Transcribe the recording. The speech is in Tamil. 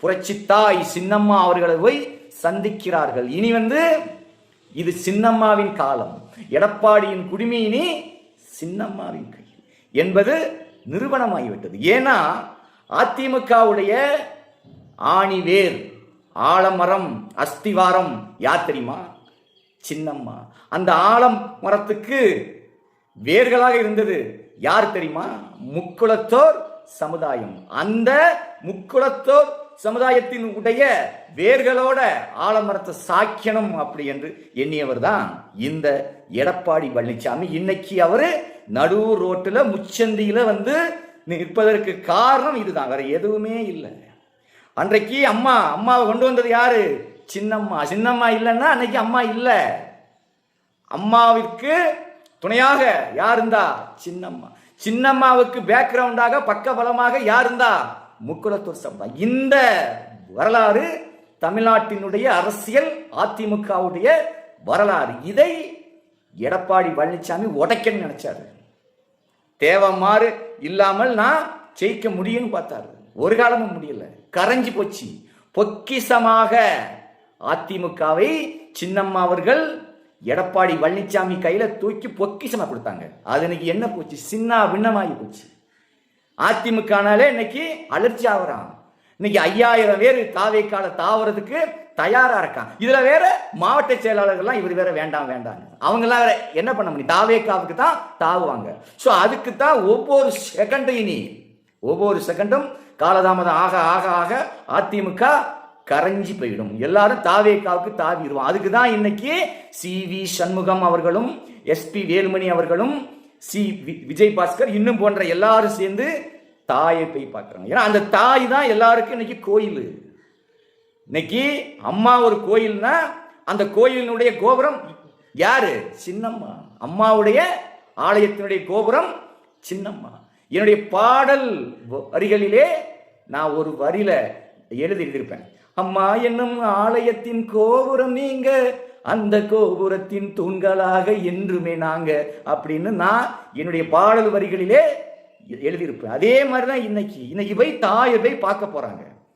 புரட்சி தாய் சின்னம்மா அவர்களை போய் சந்திக்கிறார்கள். இனி இது சின்னம்மாவின் காலம், எடப்பாடியின் குடிமை இனி சின்னம்மாவின் கையில் என்பது நிரூபணமாகிவிட்டது. ஏன்னா அதிமுகவுடைய ஆணிவேர், ஆலமரம், அஸ்திவாரம் யார் தெரியுமா? சின்னம்மா. அந்த ஆலம் மரத்துக்கு வேர்களாக இருந்தது யார் தெரியுமா? முக்குளத்தோர் சமுதாயம். அந்த முக்குளத்தோர் சமுதாயத்தின் உடைய வேர்களோட ஆலமரத்தை சாய்க்கணும் அப்படி என்று எண்ணியவர் தான் இந்த எடப்பாடி பழனிசாமி. இன்னைக்கு அவரு நடுவூர் ரோட்டில் முச்சந்தியில நிற்பதற்கு காரணம் இதுதான், வேற எதுவுமே இல்லை. அன்றைக்கு அம்மாவை கொண்டு வந்தது யாரு? சின்னம்மா. சின்னம்மா இல்லைன்னா அன்னைக்கு அம்மா இல்லை. அம்மாவிற்கு துணையாக யார் இருந்தா? சின்னம்மா. சின்னம்மாவுக்கு பேக்ரவுண்டாக பக்க பலமாக யார் இருந்தா? முக்குளத்தூர் சமுதாயம். இந்த வரலாறு தமிழ்நாட்டினுடைய அரசியல், அதிமுகவுடைய வரலாறு. இதை எடப்பாடி பழனிசாமி உடைக்கன்னு நினைச்சாரு. தேவமாறு இல்லாமல் நான் ஜெயிக்க முடியும்னு பார்த்தாரு. ஒரு காலமும் முடியல, கரைஞ்சி போச்சு. பொக்கிசமாக அதிமுகவை சின்னம்மா அவர்கள் எடப்பாடி பழனிசாமி கையில தூக்கி பொக்கிசமா கொடுத்தாங்க. அது இன்னைக்கு என்ன போச்சு? சின்ன பின்னமாகி போச்சு. அதிமுகனாலே இன்னைக்கு அலர்ச்சி ஆகுறான். இன்னைக்கு 5000 பேர் தாவேக்கால தாவறதுக்கு தயாரா இருக்கான். இதுல வேற மாவட்ட செயலாளர்கள்லாம் இவர் வேற வேண்டாம் அவங்க எல்லாம் என்ன பண்ண முடியும்? தாவேக்காவுக்கு தான் தாவுவாங்க. ஸோ அதுக்கு தான் ஒவ்வொரு செகண்டும் காலதாமதம் ஆக ஆக ஆக அதிமுக கரைஞ்சி போயிடும். எல்லாரும் தாவேக்காவுக்கு தாவிடுவோம். அதுக்கு தான் இன்னைக்கு சி.வி. சண்முகம் அவர்களும், எஸ்.பி. வேலுமணி அவர்களும், விஜய் பாஸ்கர் இன்னும் போன்ற எல்லாரும் சேர்ந்து தாயை போய் பார்க்குறாங்க. ஏன்னா அந்த தாய் தான் எல்லாருக்கும் இன்னைக்கு கோயில். இன்னைக்கு அம்மா ஒரு கோயில்னா அந்த கோயிலினுடைய கோபுரம் யாரு? சின்னம்மா. அம்மாவுடைய ஆலயத்தினுடைய கோபுரம் சின்னம்மா. என்னுடைய பாடல் வரிகளிலே நான் ஒரு வரியில எழுதியிருப்பேன். அம்மா என்னும் ஆலயத்தின் கோபுரம் நீங்க, அந்த கோபுரத்தின் தூண்களாக என்றுமே நாங்க அப்படின்னு நான் என்னுடைய பாடல் வரிகளிலே எழுதியிருப்பேன். அதே மாதிரிதான் இன்னைக்கு போய் தாயை போய் பார்க்க போறாங்க.